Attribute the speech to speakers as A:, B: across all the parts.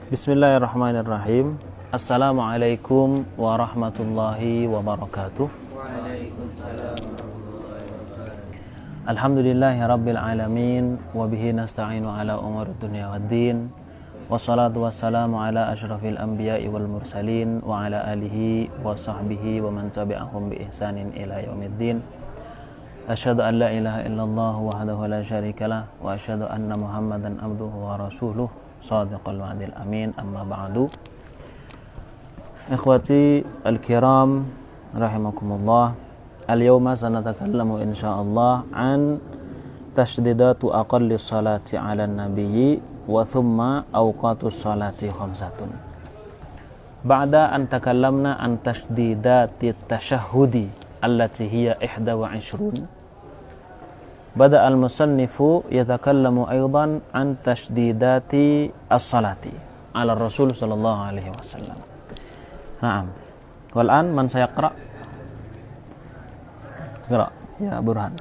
A: Bismillahirrahmanirrahim. Assalamualaikum warahmatullahi wabarakatuh.
B: Waalaikumsalam warahmatullahi wabarakatuh.
A: Alhamdulillahi rabbil alamin wa bihi nasta'inu ala umuri dunya waddin. Wassalatu wassalamu ala asyrafil anbiya'i wal mursalin wa ala alihi wa sahbihi wa man tabi'ahum bi ihsanin ila yaumiddin. Asyhadu an la ilaha illallah wahdahu la syarikalah wa asyhadu anna Muhammadan abduhu wa rasuluh Shadiqul wa'dil amin, amma ba'du. Ikhwati al-kiram rahimakumullah. Al-yawma sanatakallamu insyaallah an tashdidatu aqalli salati 'ala nabiyyi wa thumma awqatus salati khamsatun. Ba'da an takallamna an tashdidati tashahhudi allati hiya 21. Bada al-musannifu yatakallamu aydan an tashdidati as-salati ala Rasul sallallahu alaihi wasallam. Naam. Wal an man sayaqra? Qira ya Burhan.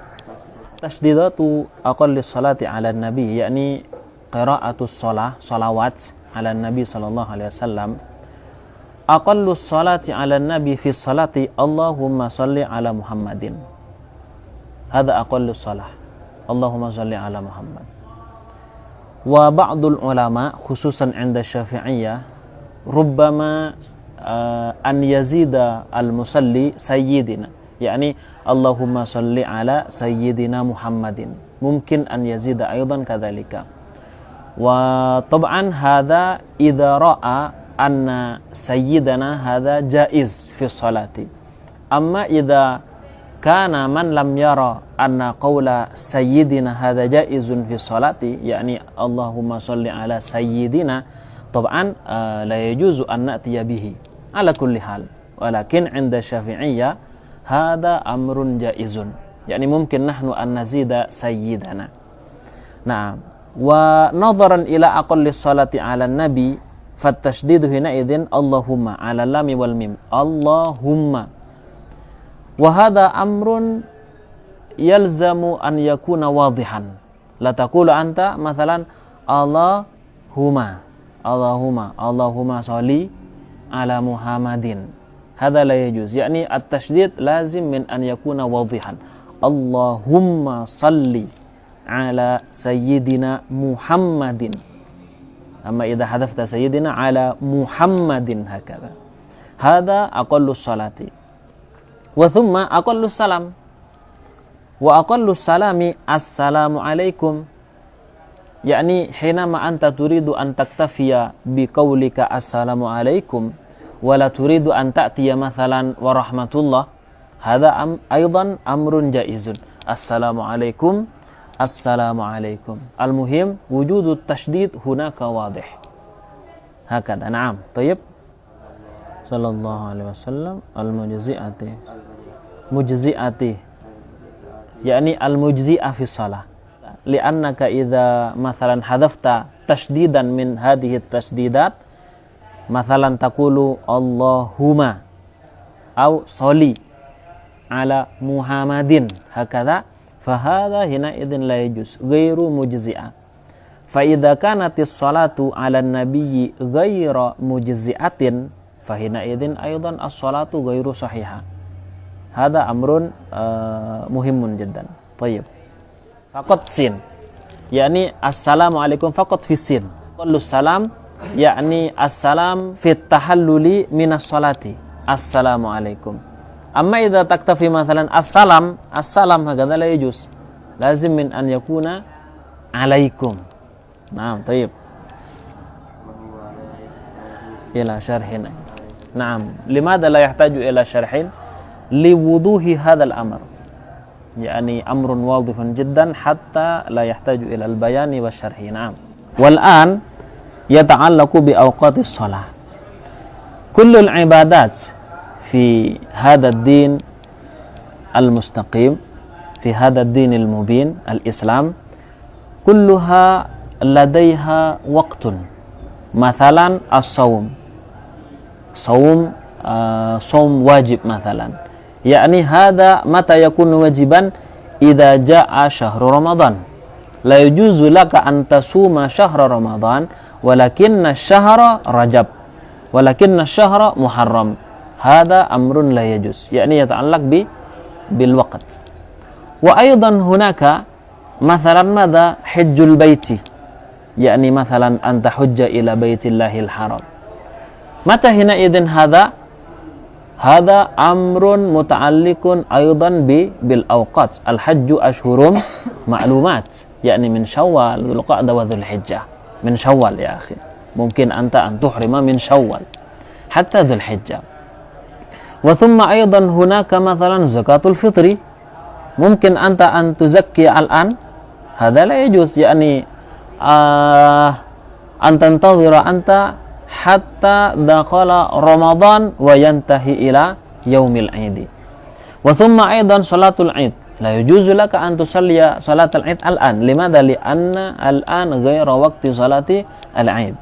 A: Tashdidatu aqalli salati ala nabi, yakni qira'atus shalah, salawat ala nabi sallallahu alaihi wasallam. Aqallu salati ala nabi fi salati Allahumma salli ala Muhammadin. Hada aqallu salah. Allahumma salli ala Muhammad. Wa ba'dul ulama khususan 'inda Syafi'iyah rubbama an yazida al-musalli sayyidina, yakni Allahumma salli ala sayyidina Muhammadin. Mungkin an yazida aidan kadzalika. Wa tab'an hadha idza ra'a anna sayyidana hadha jaiz fi sholati. Amma idza kana man lam yara anna qawla sayyidina hadha jaizun fi sholati, yakni Allahumma salli ala sayyidina, tab'an la yajuzu an na'tiya bihi ala kulli hal, walakin 'inda Syafi'iyya hadha amrun jaizun, yakni mungkin nahnu an nazida sayyidana. Nah, wa nadharan ila aqalli sholati ala nabi fatashdidu hina idzin Allahumma ala lam wal mim, Allahumma. Wa hadha amrun yalzamu an yakuna wadihan. La taqulu anta mathalan Allahumma salli ala Muhammadin. Hadha la yajuz, yakni at-tashdid lazim min an yakuna wadihan. Allahumma salli ala sayyidina Muhammadin. Amma idza hadafta sayyidina ala Muhammadin hakadha. Hadha aqallu salati. Wa thumma aqallu salam. Wa aqallu salami assalamu alaikum. Yakni hinama anta turidu an taktafiya bi qawlika assalamu alaikum wa la turidu an ta'tiya mathalan wa rahmatullah. Hadha aidan amrun jaizun. Assalamu alaikum, assalamu alaikum. Al-muhim wujudu tashdid hunaka wadih. Hakadha. Naam. Tayyib. Sallallahu alaihi wasallam mujzi'ati, yakni al-mujzi'ah fi shalah, li'annaka idza mathalan hadafta tashdidan min hadhihi tashdidat, mathalan taqulu Allahumma aw sholli ala Muhammadin hakadha, fahadha hina idzin la yajuz, ghairu mujzi'ah. Fa idza kanatis salatu ala nabiyyi ghaira mujzi'atin fahina idzin aidan as-salatu ghairu sahihah. Hada amrun muhimun jiddan. Tayyib. Faqat sin, yakni assalamu alaikum faqat fi sin. Qallu salam, yakni assalam fi tahalluli minas salati. Assalamu alaikum. Amma idza taktafi mathalan assalam hakadha la yajuz. Lazim min an yakuna alaikum. Naam, tayyib. Ila syarhin. Naam, limadha la yahtaju ila syarhin? Liwuduhi hadzal amr, yakni amrun wadihun jiddan hatta la yahtaju ila al-bayani wasyarhi. Na'am. Wal an yata'allaqu bi awqatis shalah. Kullu al-ibadat fi hadha ad-din al-mustaqim, fi hadha ad-din al-mubin, al-Islam, kulluha ladaiha waqtun. Mathalan as-sawm, sawm wajib mathalan. Yakni hada mata yakunu wajiban idza jaa syahru Ramadan. la yujuzu laka an tasuma syahra Ramadan walakinna syahra Rajab walakinna syahra Muharram. Hada amrun la yajuz, yakni yata'allaq bil waqt. Wa aidan hunaka mathalan madha hajjul baiti, yakni mathalan anta hujja ila baitillahil haram. Mata hina idin hada amrun muta'alliqun aidan bil awqat. Al hajju ashhurum ma'lumat, yakni min Syawal, Dzulqa'dah wa Dzulhijjah. Min Syawal ya akhi. Mungkin anta an tuhrima min Syawal hatta Dzulhijjah. Wa thumma aidan hunaka mathalan zakatul fitri. Mungkin anta an tuzakki al-an. Hadha la yajuz, yakni an tantadhira anta hatta dakhala Ramadan wa yantahi ila yaumil 'id. Wa thumma aidan salatul 'id. La yajuzu laka an tusalliya salatul 'id al-an. Limadha? Li'anna al-an ghayra waqti salati al-'id.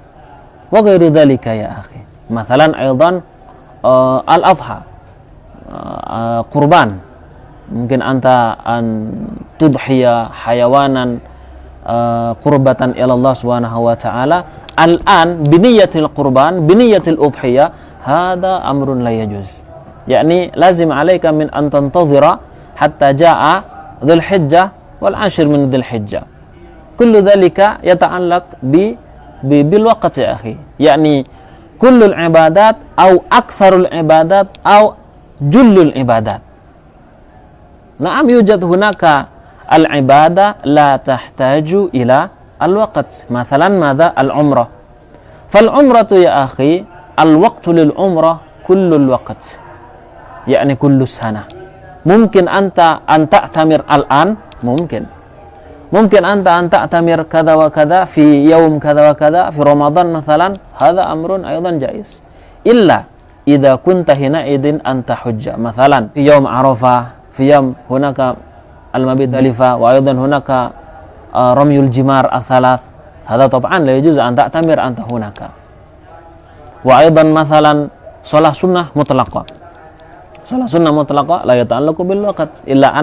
A: Wa ghairu dhalika ya akhi. Mathalan aidan al-adha, kurban. Mungkin anta an tudhiya hayawanan qurbatan ila Allah subhanahu wa ta'ala al-an biniyatil qurban, biniyatil udhiyah. Hada amrun la yajuz, yakni lazim alayka min an tantadhira hatta jaa Dzulhijjah wal 'ashr min Dzulhijjah. Kullu dhalika yata'allaq bil waqt ya akhi, yakni kullul ibadat au aktsarul ibadat au jullul ibadat. Na'am yujad hunaka al-ibadah la tahtaju ila al-waqt. Mathalan madha? Al-umrah. Fal-umratu ya akhi, al-waqtu lil-umrah kullul waqt, yakni kullu sana. Mungkin anta an ta'tamir al-an, mungkin anta an ta'tamir kada wa kada fi yaum kada wa kada fi Ramadan mathalan. Hadha amrun aidan jaiz, illa idza kunta hina idin anta hujja mathalan fi yaum Arafah, fi yaum hunaka al-mabit alifa wa aidan hunaka ramyul jimar al-thalath. Hadha tab'an la yajuz an ta'tamir anta hunaka. Wa aidan mathalan shalah sunnah mutlaqah. Salah sunnah mutlaqah la yata'allaqu bil waqt illa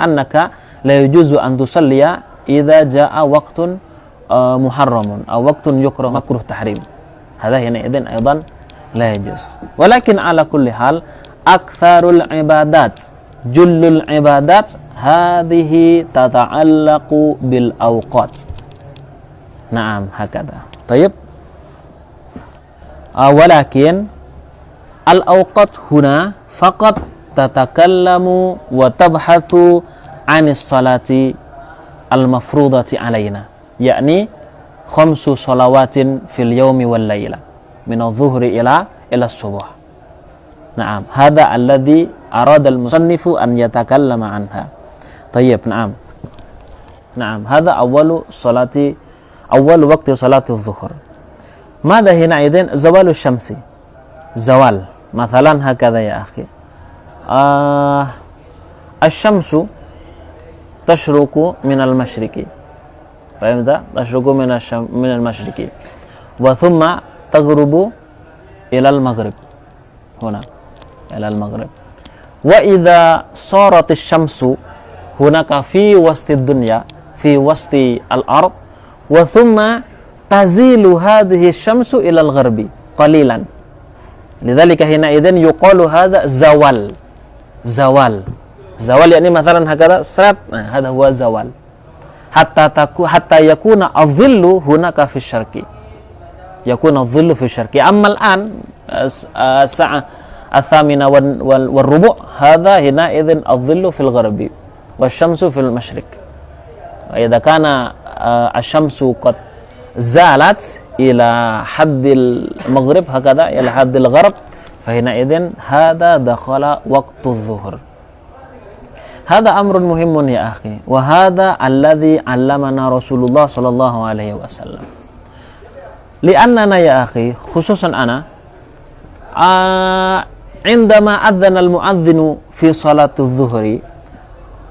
A: annaka la yajuzu an tusalliya idza jaa waqtun muharramun aw waqtun yukrah makruh tahrim. Hadha hina idzin aidan la yajuz. Walakin ala kulli hal aktsarul ibadat, jullul ibadat hadhihi tata'allaqu bil awqat. Naam, hakadha. Tayyib. Walakin al-awqat huna faqat tatakallamu wa tabhathu 'anis salati al-mafrudati alaina, yakni khamsu salawatin fil yaumi wal laila min adh-dhuhri ila as-subuh. Naam, hadha alladhi arada al-musannifu an yatakallama anha. Tayyib, naam. Naam, hadha awwalu waqti salati adh-dhuhr. Madha hina idin? Zawalu syamsi. Zawal. Mathalan hakadha ya akhi. Asy-syamsu tashruqu minal masyriqi. Fahimta? Tashruqu minal masyriqi. Wa thumma taghrubu ilal maghrib. Huna. Ilal maghrib. Wa idza saratis syamsu hunaka fi wasti dunya, fi wasti al-ard, wa thumma tazilu hadhihi syamsu ilal gharbi qalilan. Lidzalika hina idzin yuqalu hadza zawal. Zawal yakni mathalan hakadha srat, nah hadha huwa zawal. Hatta yakuna adh-dhillu hunaka fi syarqi. Yakuna adh-dhillu fi syarqi. Amma al-an as-sa'a ats-thamina wal rubu' hadha hina idzin adh-dhillu fil gharbi wasyamsu fil masyriq. Wa idza kana asy-syamsu qad zalat ila haddil maghrib hakadha ila haddil gharb fahina idin hadha dakhala waqtu dhuhr. Hadha amrun muhimun ya akhi, wa hadha alladhi 'allamana Rasulullah sallallahu alaihi wasallam. Li'annana ya akhi, khususan ana indama adzana al-mu'adzinu fi salati adh-dhuhri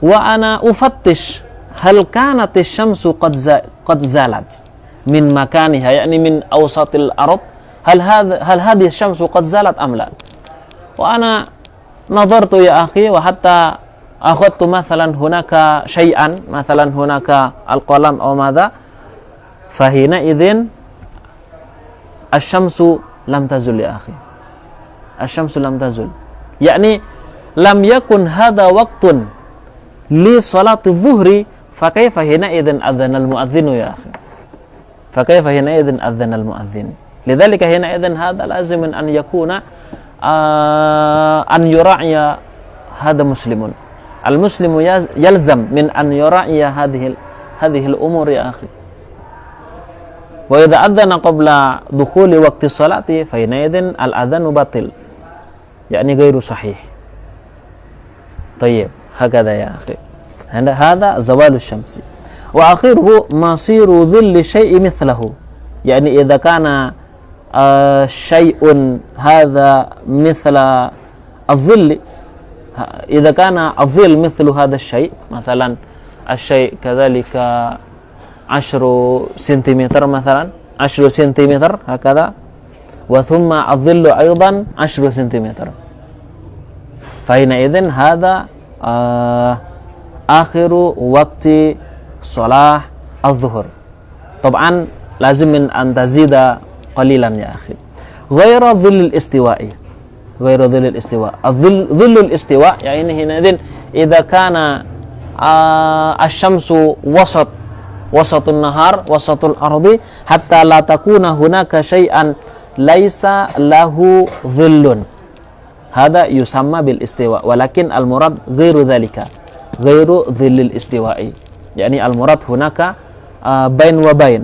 A: wa ana ufattish hal kanat asy-syamsu qad zalat min makaniha, yakni min awsatil ard, hal hadhihi asy-syamsu qad zalat am la. Wa ana nadartu ya akhi wa hatta akhadtu mathalan hunaka syai'an, mathalan hunaka al-qalam aw madza, fahina idzin asy-syamsu lam tazul ya akhi. Asy-syamsu lam tazul. Yakni lam yakun hadha waqtun li salati dhuhri, fa kaifa hina idzin adzana al-muadzinu ya akhi. Fa kaifa hina idzin adzana al-muadzin. Lidzalika hina idzin hadha lazim an yakuna an yura'iya hadha muslimun. Al-muslimu yalzam min an yura'iya hadhihi al-umur ya akhi. Wa idza adzana qabla dukhuli waqti salati fa hina idzin al-adzanu batil. Yani ghairu sahih. Tayyib, hakadha ya akhi. Hadha zawalu syamsi. Wa akhiruhu masiru dhilli syai'i mithlahu. Yani idza kana syai'un hadha mithla adh-dhilli, إذا كان الظل مثل هذا الشيء، مثلا الشيء كذلك 10 سنتيمتر مثلا 10 سنتيمتر هكذا، وثم الظل أيضا 10 سنتيمتر، فحينئذ هذا آخر وقت صلاة الظهر. طبعا لازم أن تزيد قليلا يا أخي، غير ظل الاستواء، غير ظل الاستواء. ظل الاستواء يعني حينئذ إذا كان الشمس وسط النهار وسط الأرض حتى لا تكون هناك شيئا ليس له ظل، هذا يسمى بالاستواء. ولكن المراد غير ذلك، غير ظل الاستواء، يعني المراد هناك بين وبين.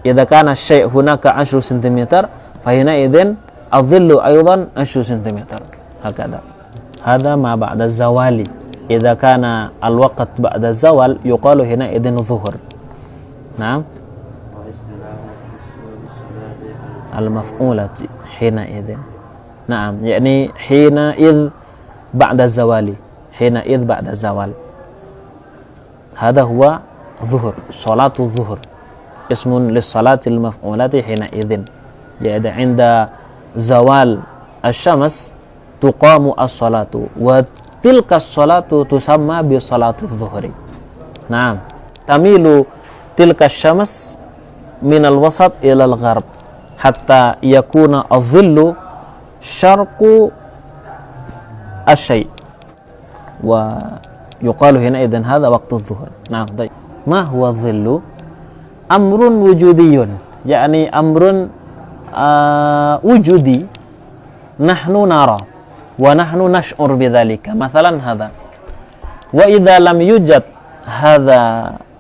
A: إذا كان الشيء هناك 10 سنتيمتر فحينئذ الظل أيضا 10 سنتيمتر هكذا. هذا ما بعد الزوال. إذا كان الوقت بعد الزوال يقال حينئذ الظهر. نعم، المفعولة حينئذ. نعم، يعني حينئذ بعد الزوال، حينئذ بعد الزوال. هذا هو ظهر، صلاة الظهر اسم للصلاة المفعولة حينئذ. يعني عند زوال الشمس تقام الصلاة، وتلك الصلاة تسمى بصلاة الظهر. نعم، تميل تلك الشمس من الوسط إلى الغرب حتى يكون الظل شرق الشيء، ويقال حينئذ هذا وقت الظهر. نعم، طيب. ما هو الظل؟ أمر وجودي، يعني أمر وجودي نحن نرى ونحن نشعر بذلك. مثلا هذا، وإذا لم يوجد هذا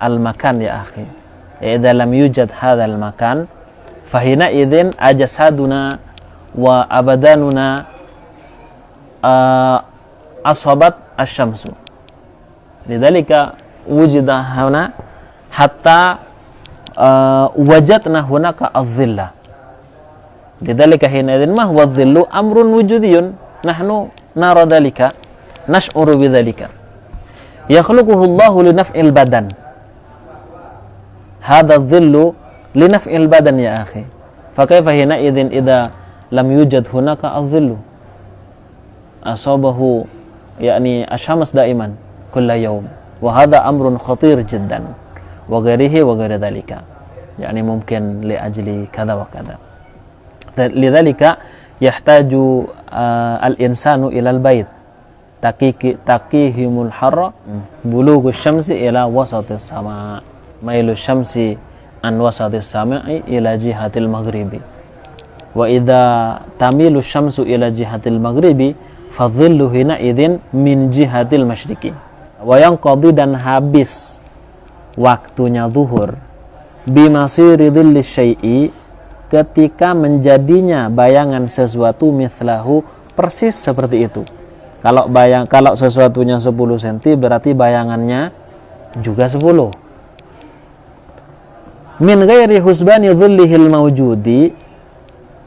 A: المكان يا أخي، إذا لم يوجد هذا المكان فحينئذ أجسادنا وأبداننا أصابت الشمس، لذلك وجد هنا حتى وجدنا هناك الظل. لذلك حينئذ ما هو الظل؟ أمر وجودي نحن نرى ذلك، نشعر بذلك. يخلقه الله لنفع البدن، هذا الظل لنفع البدن يا أخي. فكيف حينئذ إذا لم يوجد هناك الظل؟ أصابه يعني الشمس دائما كل يوم، وهذا أمر خطير جدا، وغيره وغير ذلك، يعني ممكن لأجل كذا وكذا. لذلك يحتاج الإنسان إلى البيت تقيهم الحر، بلوغ الشمس إلى وسط السماء، ميل الشمس عن وسط السماء إلى جهة المغرب. وإذا تميل الشمس إلى جهة المغرب فالظل حينئذ من جهة المشرق. وينقضي dan habis waktunya zuhur bimasiri dhilli syai'i, ketika menjadinya bayangan sesuatu mithlahu, persis seperti itu. Kalau sesuatunya 10 cm berarti bayangannya juga 10. Min ghairi husbani dhillihil mawjudi,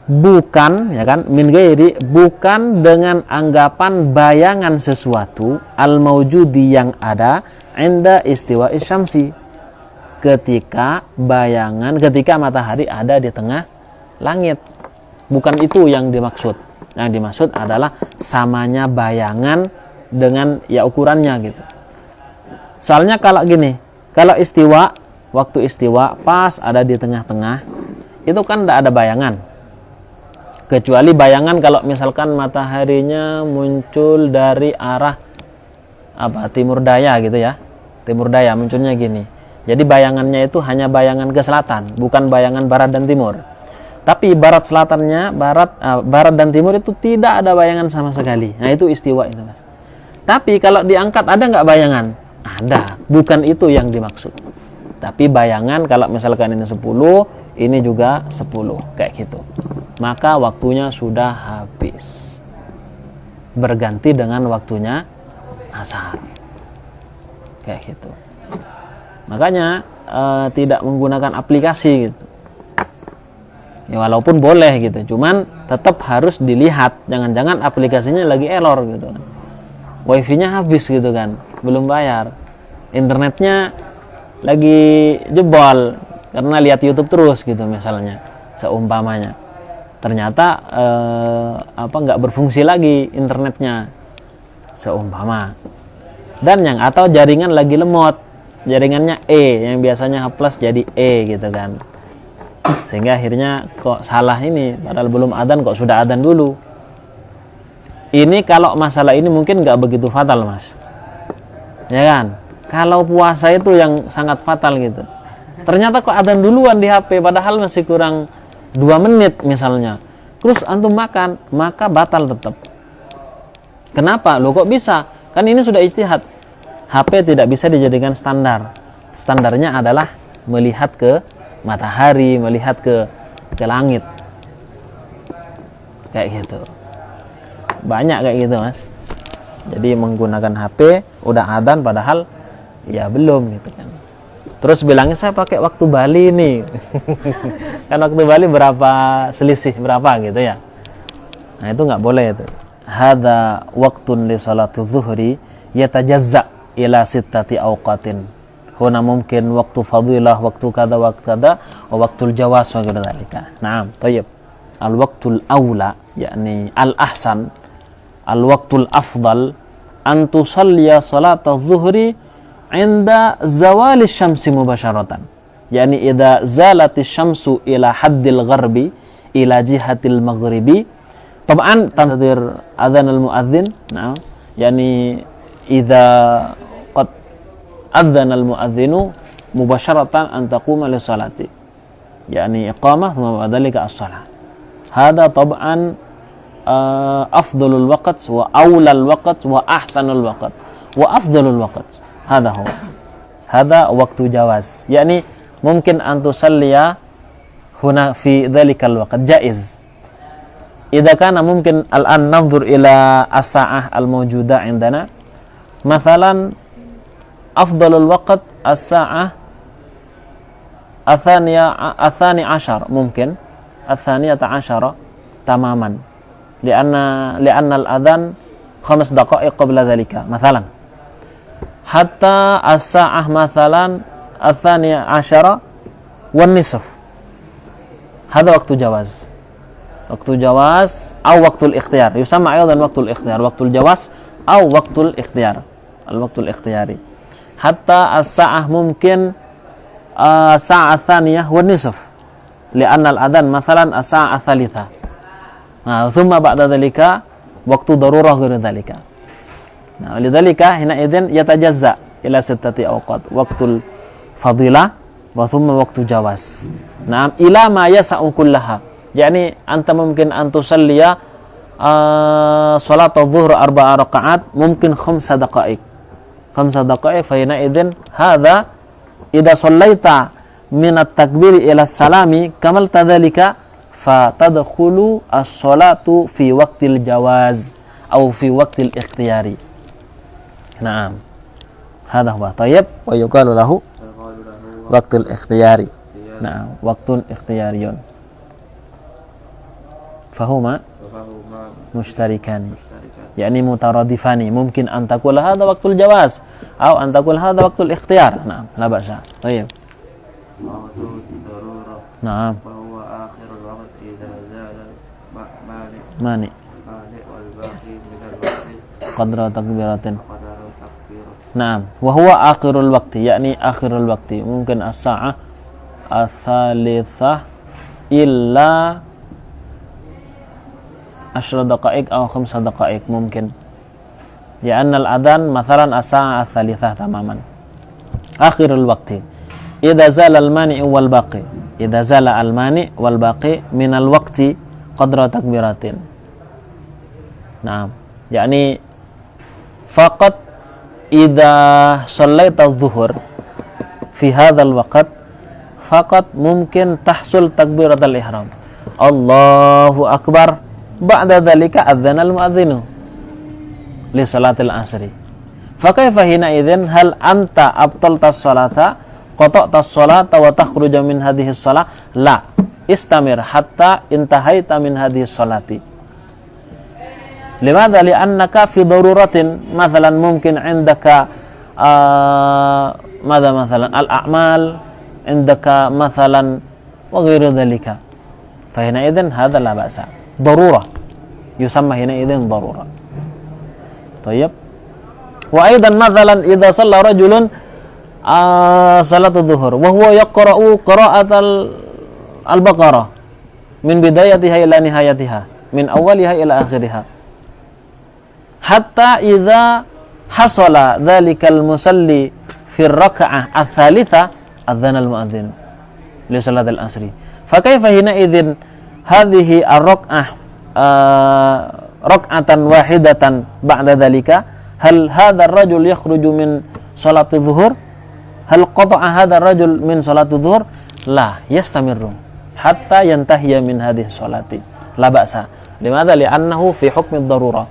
A: bukan, ya kan, min ghairi, bukan dengan anggapan bayangan sesuatu al mawjudi yang ada inda istiwa'i syamsi, ketika matahari ada di tengah langit. Bukan itu yang dimaksud. Yang dimaksud adalah samanya bayangan dengan ya ukurannya gitu. Soalnya kalau gini, kalau istiwa, waktu istiwa pas ada di tengah-tengah, itu kan tidak ada bayangan. Kecuali bayangan kalau misalkan mataharinya muncul dari arah timur daya gitu ya. Timur daya munculnya gini. Jadi bayangannya itu hanya bayangan ke selatan, bukan bayangan barat dan timur. Tapi barat selatannya, barat dan timur itu tidak ada bayangan sama sekali. Nah, itu istiwa itu, Mas. Tapi kalau diangkat ada nggak bayangan? Ada. Bukan itu yang dimaksud. Tapi bayangan kalau misalkan ini 10, ini juga 10, kayak gitu. Maka waktunya sudah habis. Berganti dengan waktunya asar. Kayak gitu. Makanya tidak menggunakan aplikasi gitu. Ya walaupun boleh gitu, cuman tetap harus dilihat, jangan-jangan aplikasinya lagi error gitu kan. Wifi-nya habis gitu kan, belum bayar. Internetnya lagi jebol karena lihat YouTube terus gitu misalnya, seumpamanya. Ternyata nggak berfungsi lagi internetnya, seumpama. Dan atau jaringan lagi lemot, jaringannya E yang biasanya H+ jadi E gitu kan. Sehingga akhirnya kok salah ini, padahal belum adzan kok sudah adzan dulu. Ini kalau masalah ini mungkin nggak begitu fatal, Mas. Ya kan? Kalau puasa itu yang sangat fatal gitu. Ternyata kok adzan duluan di HP, padahal masih kurang 2 menit misalnya. Terus antum makan, maka batal tetap. Kenapa? Loh kok bisa? Kan ini sudah ijtihad. HP tidak bisa dijadikan standar. Standarnya adalah melihat ke matahari, melihat ke langit. Kayak gitu. Banyak kayak gitu, Mas. Jadi menggunakan HP udah adzan padahal ya belum gitu kan. Terus bilangnya saya pakai waktu Bali nih. Kan waktu Bali berapa selisih berapa gitu ya. Nah, itu nggak boleh itu. Hadza waqtun li salati dzuhri yatajazza ila sittati awqatin. Huna mungkin waktu fadilah, waktu kada, wa waktul jawaz wa dzalika. Naam, thayyib. Al-waqtul aula, yakni al-ahsan, al-waqtul afdal an tusalliya salat adh-dhuhri 'inda zawali syamsi mubasharatan. Yani idza zalatis syamsu ila haddil gharbi ila jihatil maghribi. Tab'an tandir adzan al-muadzin. Naam. Yani idza adzan al-muadzinu mubasharatan an taquma li salati, yani iqamah thumma ba'dalika as-salah. Hada tab'an afdalul waqt wa awlal waqt wa ahsanul waqt wa afdalul waqt. Hada waktu jawaz, yani mungkin an tusalliya huna fi dhalikal waqt jaiz. Idza kana mungkin al-an nanzur ila as-sa'ah al-mawjuda indana, mathalan afdalul waqt as-sa'ah athani ashar, mungkin athaniyata ashara tamaman, lianna al-adhan 5 daqaiq qabla dhalika mathalan, hatta as-sa'ah mathalan athaniya ashara wan nisf. Hada waktu jawaz, waktu jawaz atau waktul ikhtiyar, yusamma aydan waktul ikhtiyar, waktul jawaz atau waktul ikhtiyar, al-waktul ikhtiyari. Hatta as-sa'ah mungkin sa'ah thaniyah wa nisf, li'anna al-adhan mathalan as-sa'ah thalitha. Nah, thumma ba'da dhalika waktu darurah ghairu dhalika. Nah, lidzalika hina idzin yatajazza ila sittati awqat, waktul fadilah wa thumma waktu jawaz. Nah, ila ma yasa'u kullaha. Yani anta mungkin an tusalliya salat adh-dhuhr 4 rakaat mungkin 5 daqaiq. 5 daqaiq fa hina idzin hadza idza sallaita min at-takbir ila as-salami kamal tadzalika fa tadkhulu as-salatu fi waqtil jawaz atau fi waqtil ikhtiyari. Naam. Hadha huwa tayyib wa yuqalu lahu waqtul ikhtiyari. Naam, waqtun ikhtiyariyun. Fahuma mushtarikani, yani mutaradifani. Mungkin an taqul hadha waqtul jawaz atau an taqul hadha waqtul ikhtiyar. Naam, la ba'sa. Tayyib. Naam. Mani qadra takbiratin Naam, wa huwa akhirul waqti, yakni akhirul waqti. Mungkin as-sa'ah ats-tsalitsah illa 10 daqa'iq atau 5 daqa'iq mungkin. Ya annal adhan mathalan as-sa'ah ats-tsalitsah tamaman. Akhirul waqti. Idza zala al-mani' wal baqi. Idza zala al-mani' wal baqi min al-waqti qadra takbiratin. Naam, yakni faqat idza shallaita adh-dhuhr fi hadzal waqt faqat mungkin tahsul takbiratul ihram. Allahu akbar. Ba'da dzalika adzana al-mu'adzinu li salatil asri. Fa kaifa hina idzin hal anta abtalta as-salata qata'ta as-salata wa takhruja min hadhihi as-salah? La. Istamir hatta intahaita min hadhihi as-salati. Limadha? Li'annaka fi daruratin, mathalan mungkin indaka madha mathalan al-a'mal, indaka mathalan wa ghairu dhalika. Fa hina idzin hadha la ba'sa. Darurah. Yusamma hina idzin darurah. Tayyib. Wa aidan mathalan idza shalla rajulun salatu dhuhur wa huwa yaqra'u qira'atal al-baqarah min bidayatiha ila nihayatiha, min awwaliha ila akhiriha. Hatta idza hasala dhalikal musalli fi ar-rak'ah ats-tsalitsa adzana al-mu'adzin li salat al-asri. Fa kaifa hina idzin hadhihi ar-rak'ah rak'atan wahidatan ba'da dhalika? Hal hadha ar-rajul yakhruju min salati dhuhur? Hal qata'a hadha ar-rajul min salati dhuhur? La, yastamirru hatta yantahiya min hadhihi salati. La ba'sa. Limadha? Li'annahu fi hukmi ad-darurah.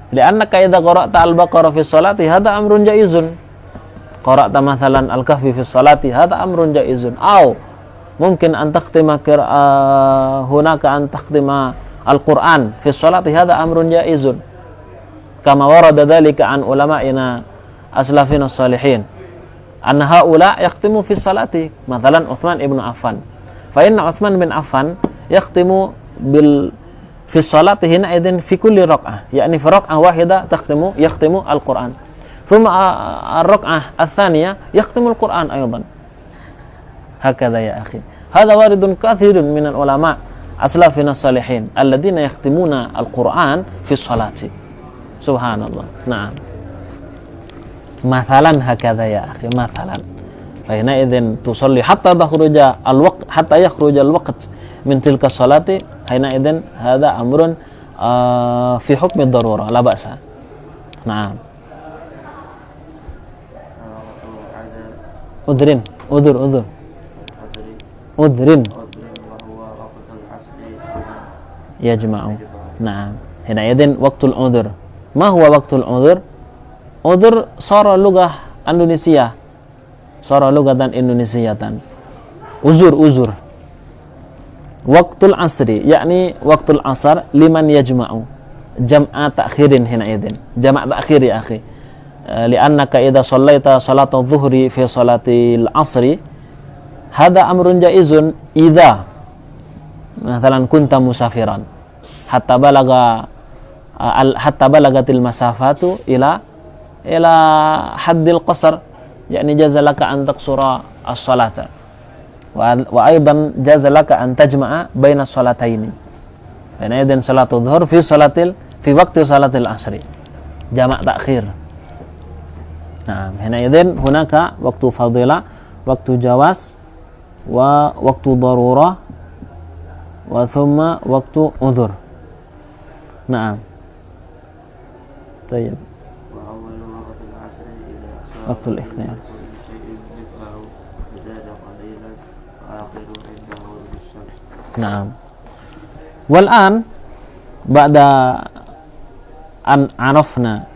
A: Li'annaka idza qara'ta al-baqarah fi sholati hadha amrun jaizun. Qara'ta mathalan al-kahfi fi sholati hadha amrun jaizun. Aw mungkin an takhtima hunaka an takhtima al-Qur'an fi sholati hadha amrun jaizun. Kama warada dhalika an ulama'ina aslafina as-salihin. Anna haula yakhtimu fi sholati, mathalan Uthman ibn Affan. Fa inna Uthman bin Affan yakhtimu bil fi sholati hina idzin fi kulli rak'ah, yakni fi rak'ah wahida yakhtimu al-Qur'an. Thumma ar-rak'ah ats-tsaniyah yakhtimu al-Qur'an aidan. Hakadha ya akhi. Hadha waridun katsirun min al-ulama aslafina as-salihin alladziina yakhtimuna al-Qur'an fi sholati. Subhanallah. Naam. Mathalan hakadha ya akhi, mathalan. Fa hina idzin tusalli hatta takhruja al-waqt, hatta yakhruja al-waqt min tilka salati, hina idzin hadha amrun fi hukmi ad-darurah la ba'sa. Naam. Udrin yajma'u. Naam. Hina idzin waqtul udhr. Ma huwa waqtul udhr? Udhr sara lughah Indonesia. Sara lughatan Indonesiatan. Uzur. Waktul asri, yakni waktul asar liman yajma'u. Jam'a ta'khirin hina idzin. Jama' ta'khir ya akhi. Li'annaka idza shallaita salata adh-dhuhri fi salatil asri hadha amrun jaizun idza mathalan kunta musafiran hatta balagatil masafatu ila haddil qasr, yakni jazalaka an taqsura as-salata. Wa aidan jazalaka an tajma'a baina as-salataini. Baina idzin salatul dhuhr fi waqti salatil asri. Jama' ta'khir. Nah, hina idzin hunaka waktu fadilah, waktu jawaz wa waktu darurah wa thumma waktu udhur. Naam. Tayyib. Waktu al-ikhtiyar. Naam. Wal'an ba'da an arafna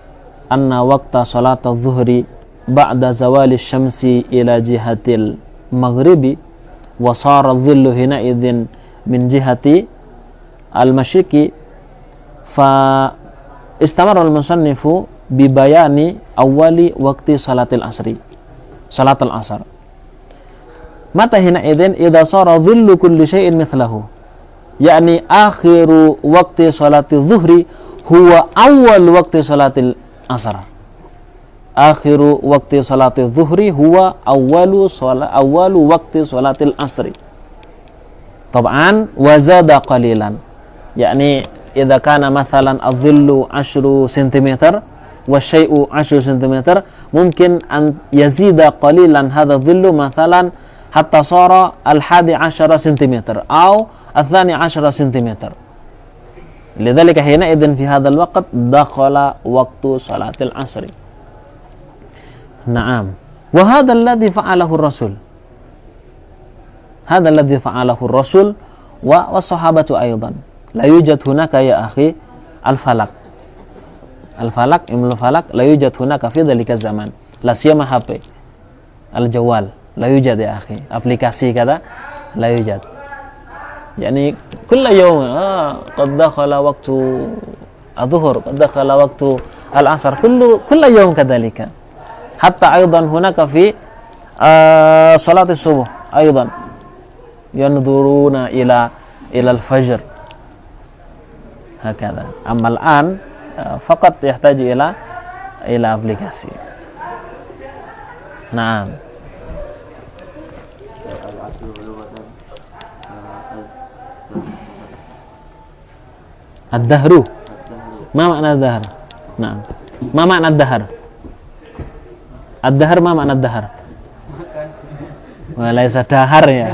A: anna waqta salat adh-dhuhri ba'da zawali syamsi ila jihatil maghribi wa sara adh-dhillu hina idzin min jihati al-masyriqi fa istamara al-musannifu bi bayani awwali waqti salatil asri, salatul asar. Mata hina idzin idza sara dhillu kulli syai'in mithlahu, yakni akhiru waqti salati dhuhri huwa awal waqti salatil asar. akhiru waqti salati dhuhri huwa awwalu waqti salatil asri. Tab'an wa zada qalilan. Yani idza kana mathalan adh-dhillu 10 cm wa syai'u 10 cm, mungkin an yazida qalilan hadha dhillu mathalan hatta sara al-11 cm atau al-12 cm. Lidzalika hina idzin fi hadzal waqt dakhala waqtu salatil asri. Naam. Wa hadzal ladzi fa'alahu ar-rasul. Hadzal ladzi fa'alahu ar-rasul wa was-sahabatu aidan. La yujad hunaka ya akhi al-falaq. Al-falaq, ilmu falaq la yujad hunaka fi dzalika zaman. La siyama HP. Al-jawal la yujad ya akhi. Aplikasi kata la yujad. Yani kulla yawm qad dakhala waqtu adh-dhuhr, qad dakhala waqtu al-'asr, kulla yawm kadhalika. Hatta aidan hunaka fi salat as-subuh aidan yanzuruna ila al-fajr. Hakadha. Amma al-an faqat yahtaju ila aplikasi. Naam. Ad-dahru. Ma makna ad-dahr? Naam. Ma makna ad-dahr? Ad-dahr ma makna ad-dahr? Walaysa dahar ya.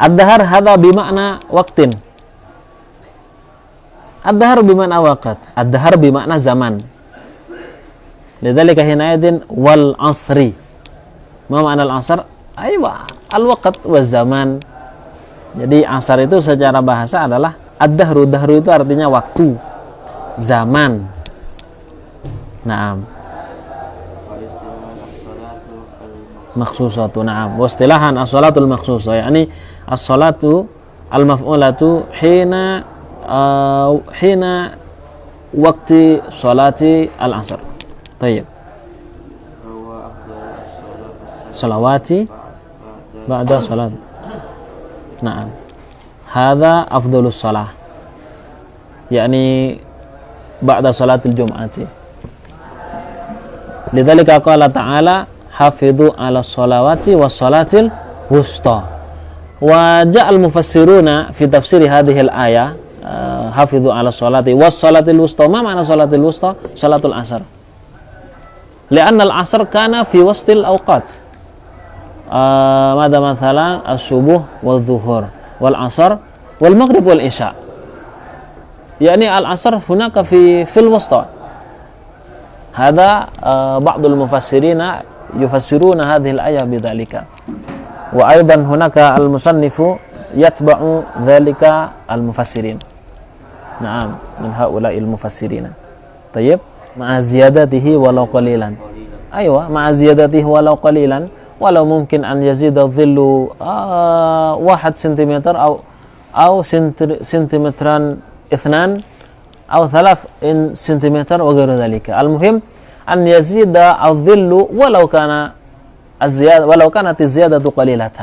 A: Ad-dahr hadha bimakna waqtin. Ad-dahr bimakna waqt. Ad-dahr bimakna zaman. Lidzalika hina idin wal asri. Ma makna al-asr? Aywa, al-waqt wa zaman. Jadi asar itu secara bahasa adalah ad-dahru. Dahru itu artinya waktu, zaman. Naam. Makhsusatu. Naam. Wastilahan as-salatul makhsusah, yani as-salatu al-maf'ulatu hina waqti salati al-asr. Tayyib. Salawati ba'da salat. Naam. Hadza afdhalus shalah. Yani ba'da salatil jum'ati. Lidzalika qala ta'ala hafidhu 'ala sholawati was salatil wusta. Wa ja'al mufassiruna fi tafsir hadhihi al-ayah hafidhu 'ala sholati was salatil wusta. Ma ma'na salatil wusta? Salatul asr. Li'anna al-asr kana fi wastil awqat. Mada mathalan as-subuh wal dhuhur wal asr wal maghrib wal isya. Yani al-asr hunaka fil wasta. Hada ba'dul mufassirina yufassiruna hadhihi al-ayah bidzalika. Wa aidan hunaka al-musannifu yatba'u dzalika al-mufassirin. Naam, min haula'il mufassirina. Tayyib, ma'a ziyadatihi walau qalilan. Aywa, ma'a ziyadatihi walau qalilan. Walau mungkin an yazida dhillu 1 cm أو سنتيمتران 2 أو 3 سنتيمتر وغير ذلك. المهم أن يزيد الظل ولو كانت الزيادة قليلة.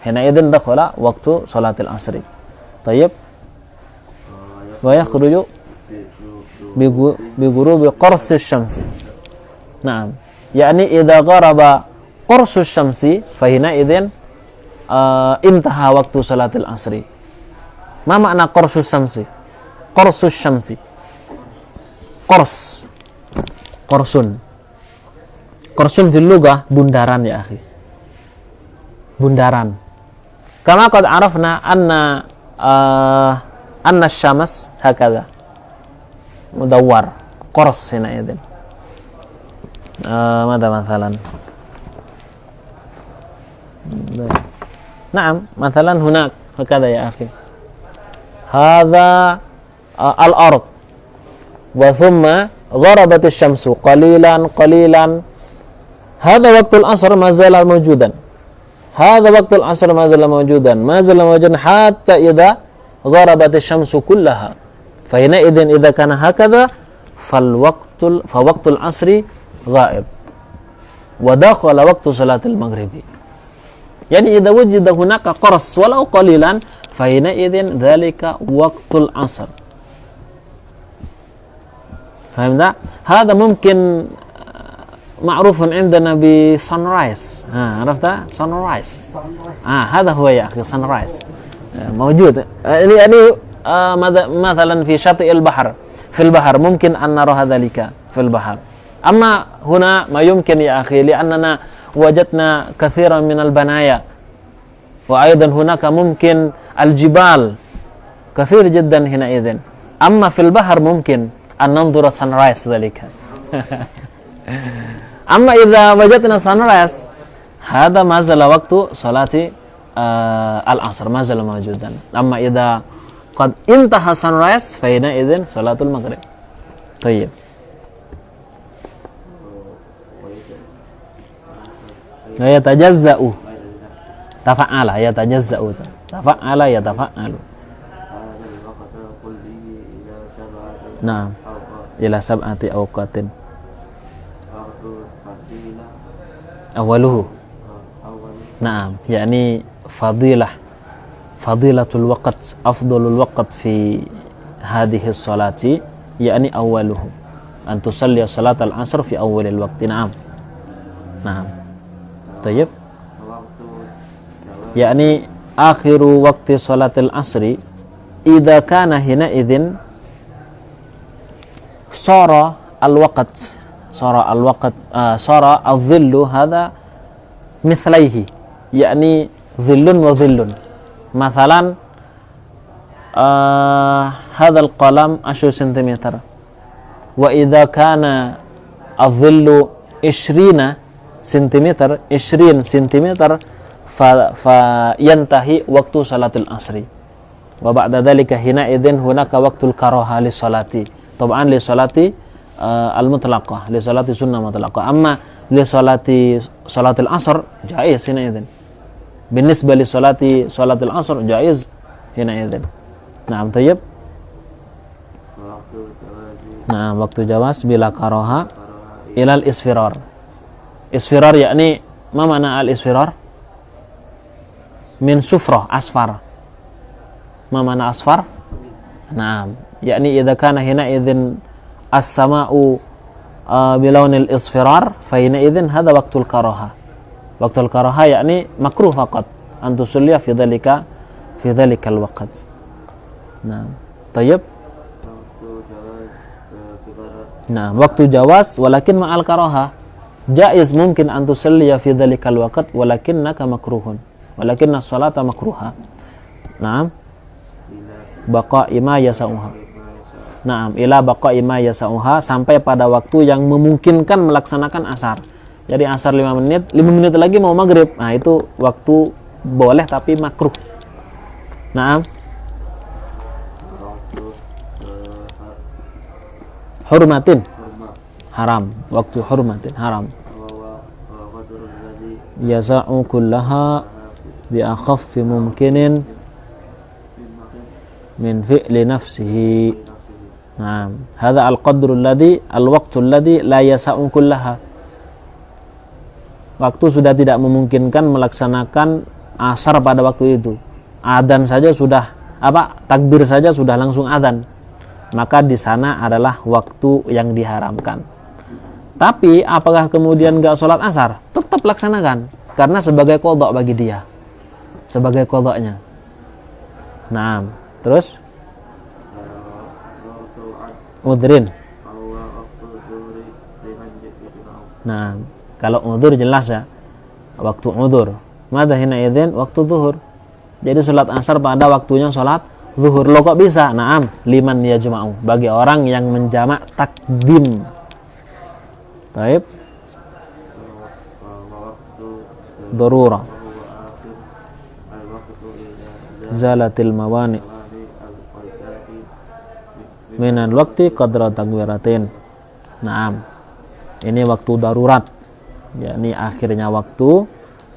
A: حينئذ دخل وقت صلاة العصر. طيب. ويخرج بغروب قرص الشمس. نعم. يعني إذا غرب قرص الشمس فحينئذ انتهى وقت صلاة العصر. ما معنى قرص الشمس؟ قرص الشمس. قرص. Korsun. Korsun fil lughah bundaran ya akhi. Bundaran. Kama qad arafna anna syams hakadha. Mudawwar. Qors hina idin. Mada mathalan. Naam, mathalan hunak hakadha ya akhi. Hadha al-ard. Wa thumma غربت الشمس قليلا قليلا. هذا وقت العصر ما زال موجودا. هذا وقت العصر ما زال موجودا حتى إذا غربت الشمس كلها. فحينئذ إذا كان هكذا فوقت العصر غائب ودخل وقت صلاة المغرب. يعني إذا وجد هناك قرص ولو قليلا فحينئذ ذلك وقت العصر. فهمت؟ هذا ممكن معروف عندنا بsunrise. عرفت؟ sunrise. هذا هو يا أخي sunrise. موجود. يعني مثلا في شاطئ البحر، في البحر ممكن أن نرى ذلك في البحر. أما هنا ما يمكن يا أخي، لأننا وجدنا كثيرا من البنايا، وأيضا هناك ممكن الجبال كثير جدا حينئذ. أما في البحر ممكن أن ننظر sunrise ذلك. أما إذا وجدنا sunrise هذا ما زال وقت صلاة العصر، ما زال موجودا. أما إذا قد انتهى sunrise فحينئذ صلاة المغرب. طيب. يتجزأ تفعل يتجزأ تفعل يتفعل. نعم إلى 7 أوقات. أوله نعم يعني فضيلة الوقت، أفضل الوقت في هذه الصلاة يعني أوله، أن تصلي صلاة العصر في أول الوقت. نعم نعم. طيب. يعني آخر وقت صلاة العصر إذا كان حينئذ صار الظل هذا مثليه، يعني ظل وظل. مثلا هذا القلم 10 سنتيمتر، وإذا كان الظل 20 سنتيمتر فينتهي وقت صلاة العصر. وبعد ذلك حينئذ هناك وقت الكراهة للصلاة، طبعا لصلاة المطلقة، لصلاة سنة مطلقة. أما لصلاة العصر جائز حينئذ. بالنسبة صلاة العصر جائز حينئذ. نعم. طيب. نعم وقت جواز بلا كراهة إلى الإسفرار. إسفرار يعني ما معنى الإسفرار؟ من سفرة أصفر. ما معنى أصفر؟ نعم يعني إذا كان حينئذ السماء بلون الإصفرار فحينئذ هذا وقت الكراهة. وقت الكراهة يعني مكروه فقط أن تصلي في ذلك الوقت. نعم. طيب. نعم وقت جواز ولكن مع الكراهة. جائز ممكن أن تصلي في ذلك الوقت ولكنك مكروه، ولكن الصلاة مكروهة. نعم. بقاء ما يسعها. Naam, ila baqa'i ma yasa'uha, sampai pada waktu yang memungkinkan melaksanakan asar. Jadi asar 5 menit lagi mau maghrib. Nah, itu waktu boleh tapi makruh. Naam. Hurmatin. Haram. Waktu hurmatin haram. Yasa'u kullaha bi akhaffi mumkinin min fi'li nafsihi. Nah, hadza al-qadru al-waqtu alladhi la yasa'u kullaha. Waktu sudah tidak memungkinkan melaksanakan asar pada waktu itu. Adzan saja sudah takbir saja sudah langsung adzan. Maka di sana adalah waktu yang diharamkan. Tapi apakah kemudian enggak sholat asar? Tetap laksanakan karena sebagai qadha bagi dia. Sebagai qadhanya. Nah, terus udhrin. Nah, kalau udhur jelas ya. Waktu udhur. Mada hina idzin waktu zuhur. Jadi salat asar pada waktunya salat zuhur. Lo kok bisa? Naam, liman yajma'u. Bagi orang yang menjamak takdim. Taib. Darurah. Zalatil mawani. Minal waktu qadra takbiratin. Naam. Ini waktu darurat. Yakni akhirnya waktu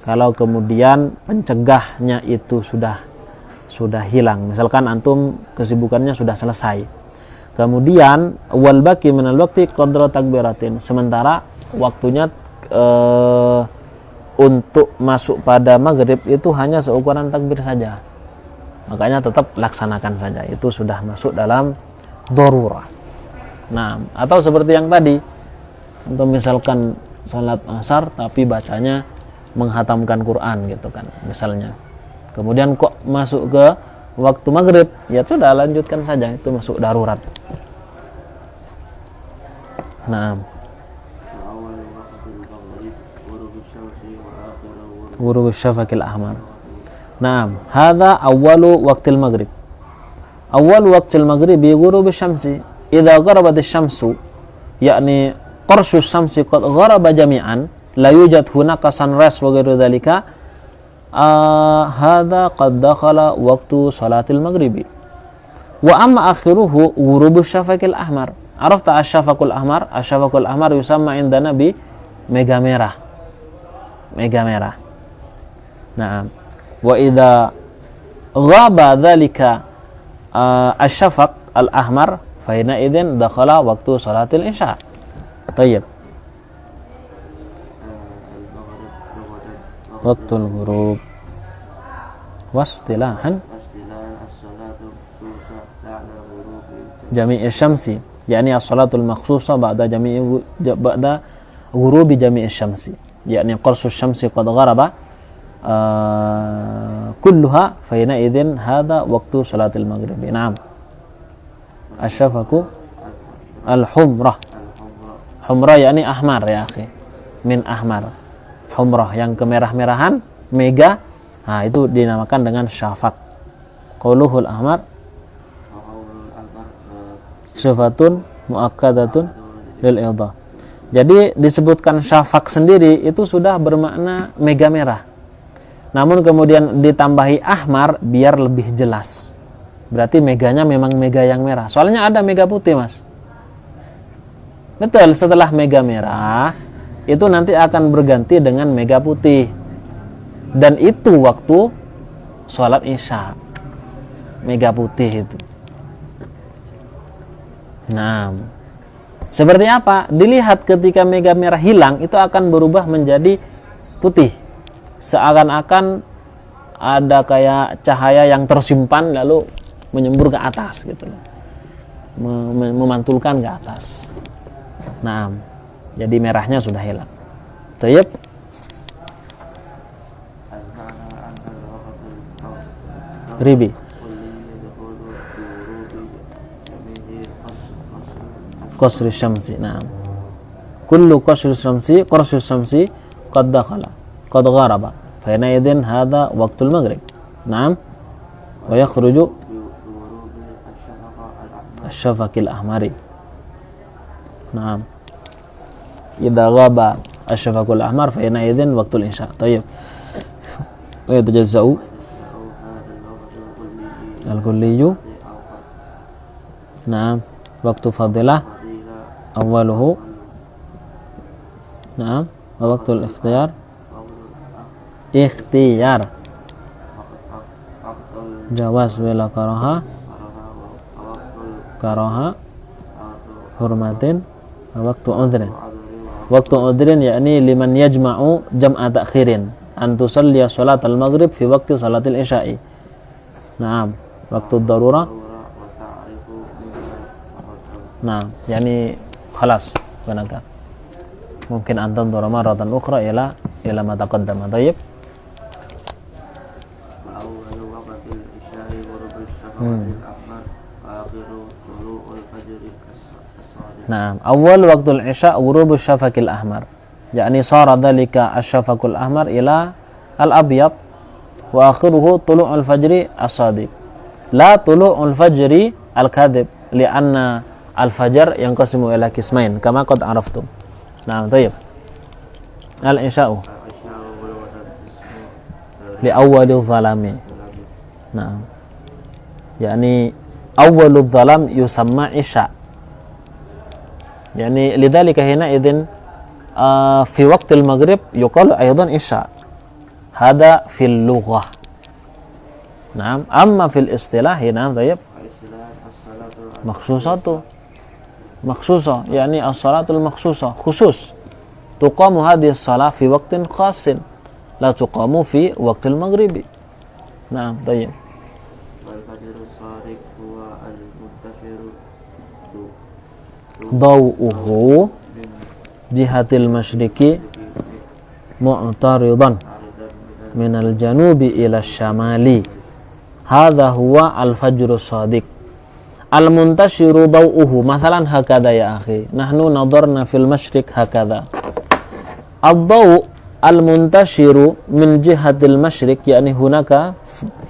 A: kalau kemudian pencegahnya itu sudah hilang. Misalkan antum kesibukannya sudah selesai. Kemudian wal baqi minal waktu qadra takbiratin. Sementara waktunya untuk masuk pada maghrib itu hanya seukuran takbir saja. Makanya tetap laksanakan saja. Itu sudah masuk dalam darurah. Nah, atau seperti yang tadi, untuk misalkan sholat asar tapi bacanya menghatamkan Quran gitu kan, misalnya. Kemudian kok masuk ke waktu maghrib, ya sudah lanjutkan saja, itu masuk darurat. Nah, غروب الشفق الأحمر. نعم هذا أول وقت المغرب. أول وقت المغرب غروب الشمس. إذا غربت الشمس يعني قرص الشمس قد غرب جميعا لا يوجد هناك sunrise وغير ذلك هذا قد دخل وقت صلاة المغرب. وأما آخره غروب الشفق الأحمر. عرفت الشفق الأحمر؟ الشفق الأحمر يسمى عندنا بميغا merah. ميغا merah. Nah, wa idza ghaba dzalika asy-syafaq al-ahmar fa hina idzin dakhala waktu salatil isya. Tayyib. Waktul ghurub. Wastilahan jami' asy-syamsi, yani as-salatul makhsusah ba'da ghurubi jami' asy-syamsi, yani qarsu asy-syamsi qad gharaba kulluha fa hina idzin hadha waqtu salatil maghrib. Naam. Asy-syafaqu al-humrah. Humrah yani ahmar ya akhi. Min ahmar. Humrah yang kemerah-merahan, mega. Nah, itu dinamakan dengan syafaq. Qauluhul ahmar sifatun muakkadatun lil idhah. Jadi disebutkan syafaq sendiri itu sudah bermakna mega merah. Namun kemudian ditambahi ahmar biar lebih jelas. Berarti meganya memang mega yang merah. Soalnya ada mega putih, Mas. Betul, setelah mega merah itu nanti akan berganti dengan mega putih. Dan itu waktu sholat isya. Mega putih itu. Nah, seperti apa? Dilihat ketika mega merah hilang, itu akan berubah menjadi putih. Seakan-akan ada kayak cahaya yang tersimpan lalu menyembur ke atas gitu, memantulkan ke atas. Nah, jadi merahnya sudah hilang. Tayyib. Ribi. Qasri syamsi. Nah, kullu qasri syamsi qad dakhala qad gharaba fa hina idzin hadha waqtul maghrib. Naam. Wa yakhruju asy-syafaqil ahmari. Naam. Idza ghaba asy-syafaqul ahmar fa hina idzin waqtul isya. Tayyib. Wa yatajazza'u al-kulliyu. Naam. Waqtu fadilah awaluhu. Naam. Wa waqtul ikhtiyar jawaz bila karaha hurmatin waktu udrin yakni liman yajma'u jam'a ta'khirin an tusalliya salat al-maghrib fi waqti salatil isya'i. Naam, waktu darurah. Naam, yani khalas gunakan. Mungkin antum tanzura maratan ukhra ila ma taqaddama. Tayyib. Nah, awal waktu isya ghurub syafaqil ahmar. Yakni sara dzalika asy-syafaqul ahmar ila al-abyad wa akhiruhu tulu'ul fajri as-shadiq. La tulu'ul fajri al-kadhib li'anna al-fajr yanqasimu ila qismain kama qad araftum. Nah, tayyib. Al-isya'u li awwalil zalami. Nah. Yani awwalul zalam yusamma isya. Yani lidzalika hina idzin fi waqtil maghrib yuqalu aidan isya. Hada fil lughah. Naam, amma fil istilah hina tayyib makhsusatu. Makhsusah yani as-salatul makhsusah khusus. Tuqamu hadhihi as-salah fi waqtin khasin la tuqamu fi waqtil maghribi. Naam, tayyib. daw'uhu jihatil masyriqi mu'taridan minal janubi ila syamali. Hadha huwa al-fajru shadiq. Al-muntashiru daw'uhu mathalan hakadha ya akhi. Nahnu nadarna fil masyriq hakadha. Ad-daw' al-muntashiru min jihatil masyriq, yakni hunaka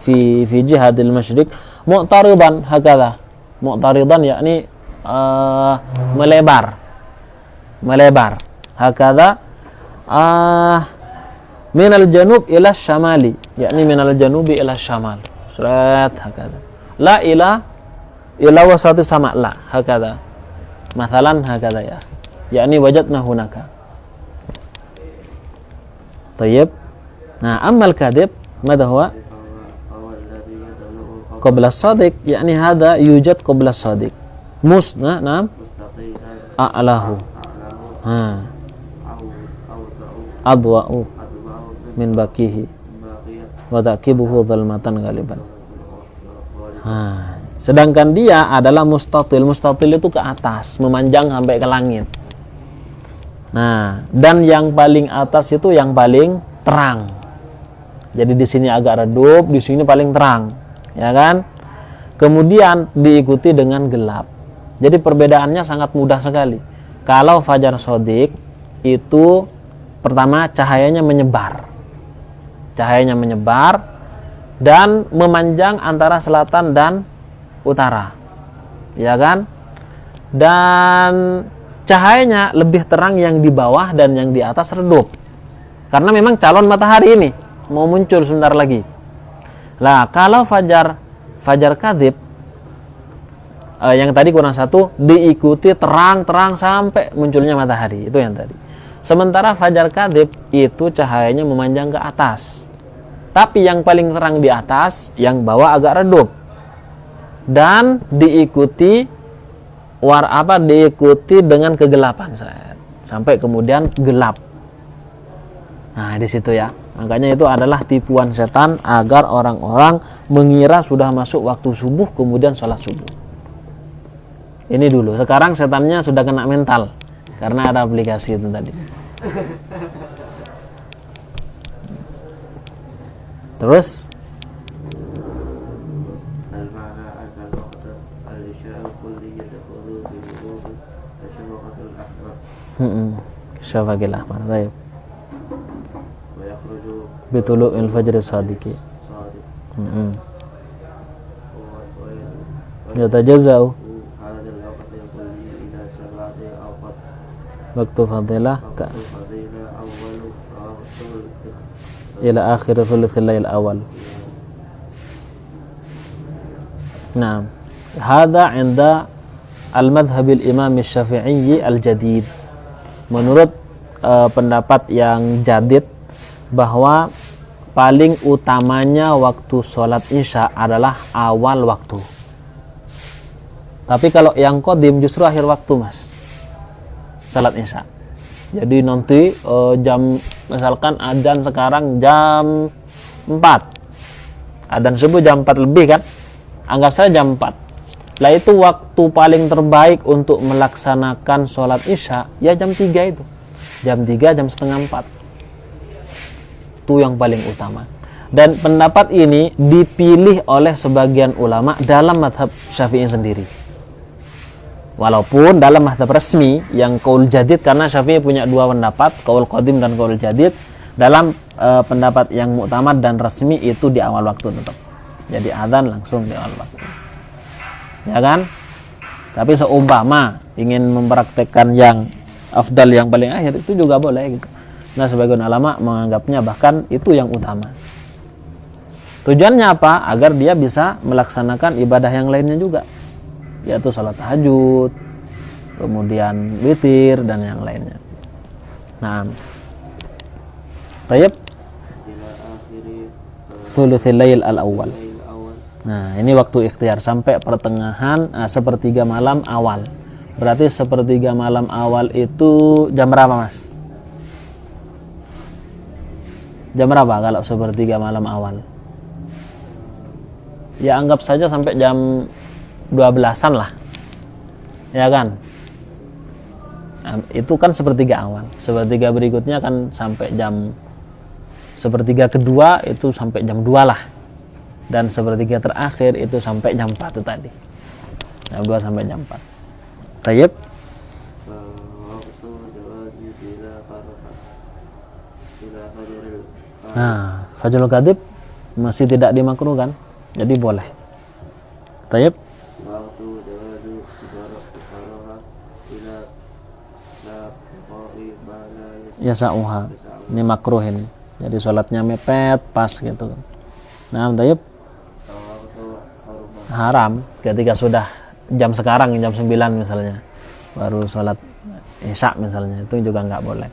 A: fi jihatil masyriq mu'taridan hakadha. Mu'taridan yakni melebar. Hakadha minal janub ila syamali, yakni minal janubi ila syamal. Surat hakadha. La ila wasati sama la hakadha. Mathalan hakadha ya. Yakni wajadna hunaka. Tayyib. Nah, ammal kadhib madha huwa? Qabla as-sadiq, yakni hadha yujad qabla as-sadiq. Na'am. A'lahu. Adwa'u min bakihi wa taqibuhu dhulmatan ghaliban. Sedangkan dia adalah mustatil. Mustatil itu ke atas, memanjang sampai ke langit. Nah, dan yang paling atas itu yang paling terang. Jadi di sini agak redup, di sini paling terang, ya kan? Kemudian diikuti dengan gelap. Jadi perbedaannya sangat mudah sekali. Kalau fajar shadiq itu pertama cahayanya menyebar. Dan memanjang antara selatan dan utara, ya kan? Dan cahayanya lebih terang yang di bawah dan yang di atas redup, karena memang calon matahari ini mau muncul sebentar lagi. Lah kalau fajar kadhib yang tadi kurang satu, diikuti terang sampai munculnya matahari, itu yang tadi. Sementara fajar kadhib itu cahayanya memanjang ke atas, tapi yang paling terang di atas, yang bawah agak redup, dan diikuti dengan kegelapan sampai kemudian gelap. Nah, di situ ya. Makanya itu adalah tipuan setan agar orang-orang mengira sudah masuk waktu subuh kemudian sholat subuh. Ini dulu. Sekarang setannya sudah kena mental karena ada aplikasi itu tadi. Terus syafaqil ahmar. Baik. Bitulu'il fajri sadiqi. Yatajazau waktu fadilah ila akhir thuluthil lail awal. Naam. Hadha 'inda al-madhhab al-imam asy-syafi'i al-jadid. Menurut pendapat yang jadid, bahwa paling utamanya waktu sholat isya adalah awal waktu. Tapi kalau yang qadim justru akhir waktu, mas, sholat isya. Jadi nanti misalkan adzan sekarang jam 4, adzan subuh jam 4 lebih kan, anggap saja jam 4. Lah itu waktu paling terbaik untuk melaksanakan sholat isya ya jam 3 itu, jam 3, jam setengah 4. Itu yang paling utama. Dan pendapat ini dipilih oleh sebagian ulama dalam mazhab Syafi'i sendiri. Walaupun dalam mazhab resmi yang qaul jadid, karena Syafi'i punya dua pendapat, qaul qadim dan qaul jadid. Dalam pendapat yang muktamad dan resmi itu di awal waktu tetap. Jadi adzan langsung di awal waktu. Ya kan? Tapi seumpama ingin mempraktekkan yang afdal yang paling akhir itu juga boleh gitu. Nah, sebagian ulama menganggapnya bahkan itu yang utama. Tujuannya apa? Agar dia bisa melaksanakan ibadah yang lainnya juga, yaitu salat tahajud, kemudian witir dan yang lainnya. Nah, tayyib thuluthil lail al-awwal. Nah, ini waktu ikhtiar sampai pertengahan sepertiga malam awal. Berarti sepertiga malam awal itu jam berapa, mas? Jam berapa kalau sepertiga malam awal? Ya anggap saja sampai jam 12-an lah, ya kan? Nah, itu kan sepertiga awal. Sepertiga berikutnya kan sampai sepertiga kedua itu sampai jam 2 lah. Dan sepertiga terakhir itu sampai jam 4 itu tadi. Jam 2 sampai jam 4. Tayyib. Nah, fajrul kadhib masih tidak dimakruhkan. Jadi boleh. Tayyib. Yasa'uha. Ini makruh ini. Jadi sholatnya mepet pas gitu. Nah, tayyib. Haram ketika sudah jam sekarang jam 9 misalnya baru sholat isya misalnya, itu juga nggak boleh.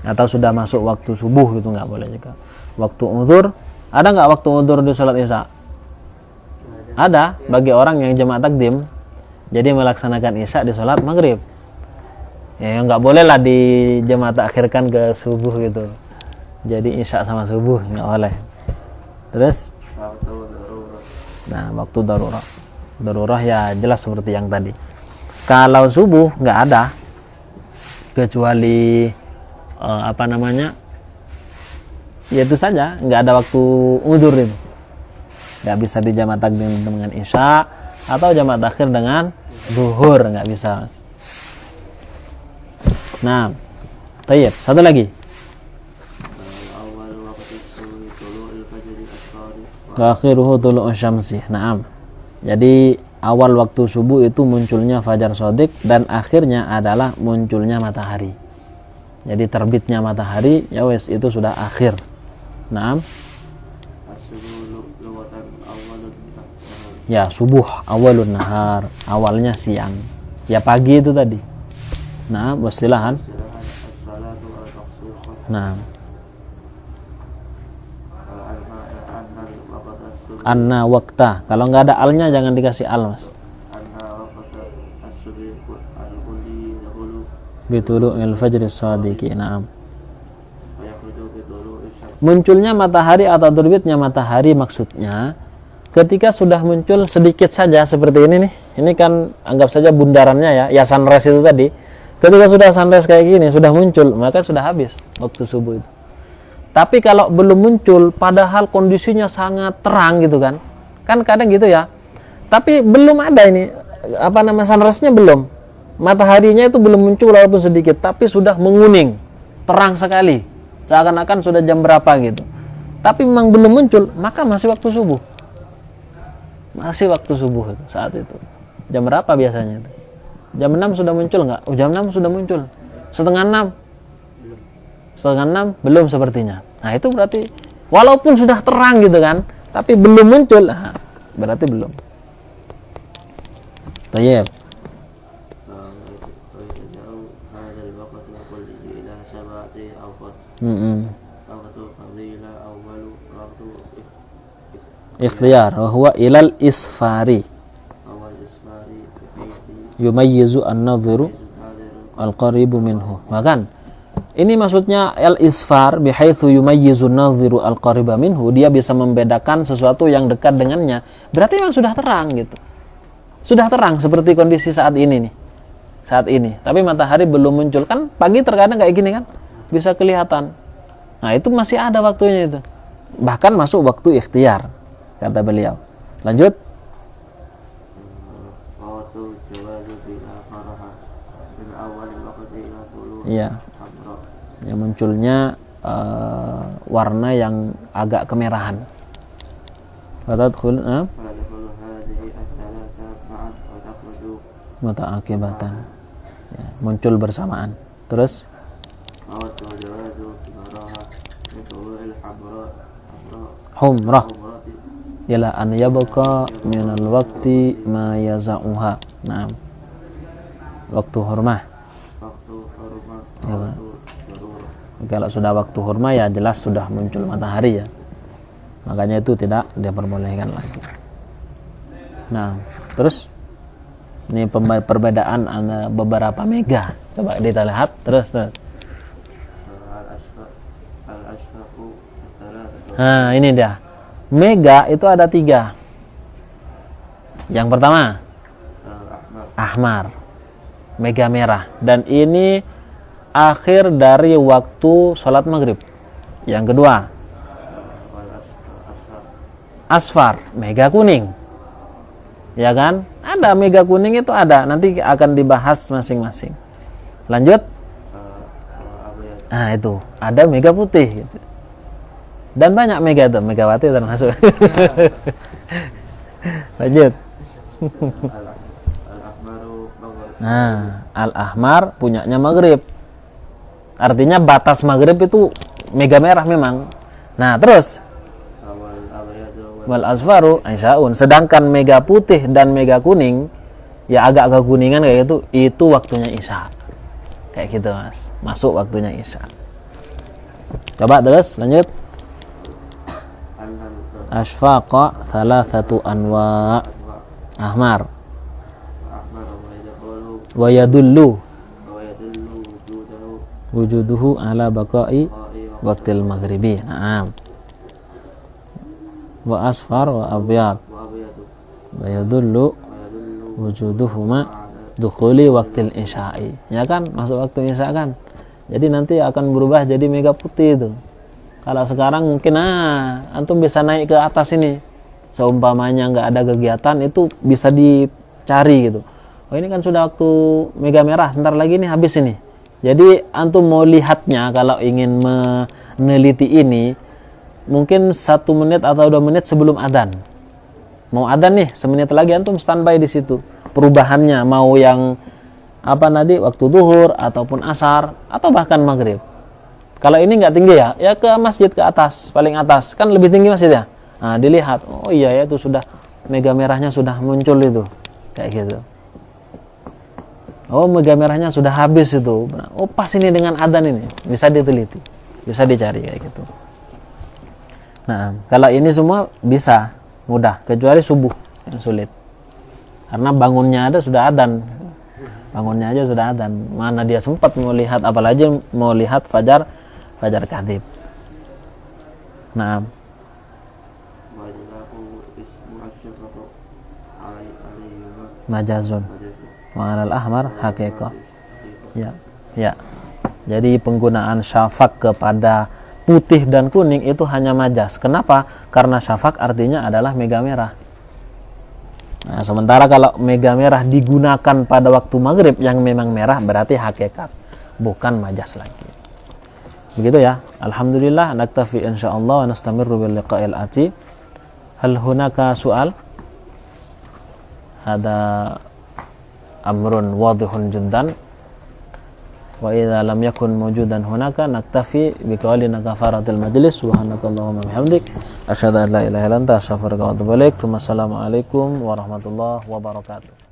A: Atau sudah masuk waktu subuh itu nggak boleh juga. Waktu udzur, ada nggak waktu udzur di sholat isya? Ada bagi orang yang jamaah takdim, jadi melaksanakan isya di sholat maghrib. Ya nggak boleh lah di jamaah takhirkan ke subuh gitu. Jadi isya sama subuh nggak boleh. Terus, nah waktu darurah ya jelas seperti yang tadi. Kalau subuh nggak ada, kecuali ya itu saja, nggak ada waktu udzur itu, nggak bisa di jamaah takdim dengan isya atau jamaah takhir dengan zuhur, nggak bisa. Nah, tayyib, satu lagi. Wa akhiruhu tulu'u syamsi. Naam. Jadi awal waktu subuh itu munculnya fajar shadiq dan akhirnya adalah munculnya matahari. Jadi terbitnya matahari ya wes itu sudah akhir. Naam. Ya, subuh awalun nahar, awalnya siang. Ya pagi itu tadi. Naam, wasilahan. Naam. Anna wakta, kalau nggak ada alnya jangan dikasih al, mas. Bitulu'il fajri shadiqi. Naam. Munculnya matahari atau terbitnya matahari maksudnya ketika sudah muncul sedikit saja seperti ini nih. Ini kan anggap saja bundarannya ya sunrise itu tadi. Ketika sudah sunrise kayak gini, sudah muncul, maka sudah habis waktu subuh itu. Tapi kalau belum muncul, padahal kondisinya sangat terang gitu kan kadang gitu ya. Tapi belum ada ini, sunrise-nya belum. Mataharinya itu belum muncul walaupun sedikit, tapi sudah menguning, terang sekali. Seakan-akan sudah jam berapa gitu. Tapi memang belum muncul, maka masih waktu subuh. Masih waktu subuh itu, saat itu. Jam berapa biasanya itu? Jam 6 sudah muncul nggak? Oh, jam 6 sudah muncul. Setengah 6 belum sepertinya. Nah itu berarti walaupun sudah terang gitu kan, tapi belum muncul, nah, berarti belum. Tayyib. Ikhtiyar wa huwa ilal isfari yumayyizu an-nadhiru al-qaribu minhu. Bahkan ini maksudnya al-isfar bihaitsu yumayyizu an-nadhiru al-qariba minhu, dia bisa membedakan sesuatu yang dekat dengannya. Berarti memang sudah terang gitu. Sudah terang seperti kondisi saat ini nih. Saat ini, tapi matahari belum muncul. Kan pagi terkadang kayak gini kan, bisa kelihatan. Nah, itu masih ada waktunya itu. Bahkan masuk waktu ikhtiyar, kata beliau. Lanjut. Iya. Ya, munculnya warna yang agak kemerahan. Muta'aqibatan. Ya, muncul bersamaan. Terus humrah ila an yabqa minal waqti ma yaza'uha. Nah, waktu hurmah. Ya, kalau sudah waktu hurmah ya jelas sudah muncul matahari ya. Makanya itu tidak diperbolehkan lagi. Nah, terus ini perbedaan antara beberapa mega. Coba kita lihat terus. Nah, ini dia. Mega itu ada 3. Yang pertama ahmar, mega merah, dan ini akhir dari waktu sholat maghrib. Yang kedua, asfar, mega kuning, ya kan? Ada mega kuning itu ada, nanti akan dibahas masing-masing. Lanjut. Nah itu ada mega putih gitu. Dan banyak mega itu, megawati termasuk. Lanjut. Nah, al-ahmar punyanya maghrib. Artinya batas maghrib itu mega merah memang. Nah terus wal asfaru aisya'un, sedangkan mega putih dan mega kuning ya agak kekuningan kayak gitu, itu waktunya isya. Kayak gitu mas, masuk waktunya isya. Coba terus lanjut. Ashfaqa thalathatu anwa, ahmar wa yadullu wujuduhu ala baqa'i waqtil maghribi. Naam. Wa asfar wa abyad wa yadullu wujuduhuma dukhuli waqtil isya'i. Ya kan, masuk waktu isya kan. Jadi nanti akan berubah jadi mega putih itu. Kalau sekarang mungkin antum bisa naik ke atas ini. Seumpamanya nggak ada kegiatan itu bisa dicari gitu. Oh ini kan sudah waktu mega merah, sebentar lagi nih habis ini. Jadi antum mau lihatnya kalau ingin meneliti ini mungkin 1 menit atau 2 menit sebelum adzan. Mau adzan nih, semenit lagi antum standby di situ. Perubahannya mau yang apa tadi waktu zuhur ataupun asar atau bahkan maghrib. Kalau ini nggak tinggi ya ke masjid ke atas, paling atas kan lebih tinggi masjid ya. Nah dilihat, oh iya ya itu sudah mega merahnya sudah muncul itu, kayak gitu. Oh mega merahnya sudah habis itu. Oh pas ini dengan adzan ini, bisa diteliti, bisa dicari kayak gitu. Nah kalau ini semua bisa mudah, kecuali subuh yang sulit. Karena bangunnya ada sudah adzan, bangunnya aja sudah adzan. Mana dia sempat mau lihat, apalagi mau lihat fajar kadhib. Nah, majazun wa alal ahmar haqiqah. Ya. Jadi penggunaan syafaq kepada putih dan kuning itu hanya majaz. Kenapa? Karena syafaq artinya adalah mega merah. Nah, sementara kalau mega merah digunakan pada waktu maghrib yang memang merah berarti hakikat, bukan majaz lagi. Begitu ya. Alhamdulillah naktafi insyaallah wa nastamirru bil liqa'il ati. Hal hunaka su'al? Hada amrun wadihun jiddan. Wa idza lam yakun mawjudan hunaka naktafi biqaulina kafaratil majlis. Subhanakallahumma bihamdik asyhadu an la ilaha illa anta astaghfiruka wa atubu ilaik. Assalamualaikum warahmatullahi wabarakatuh.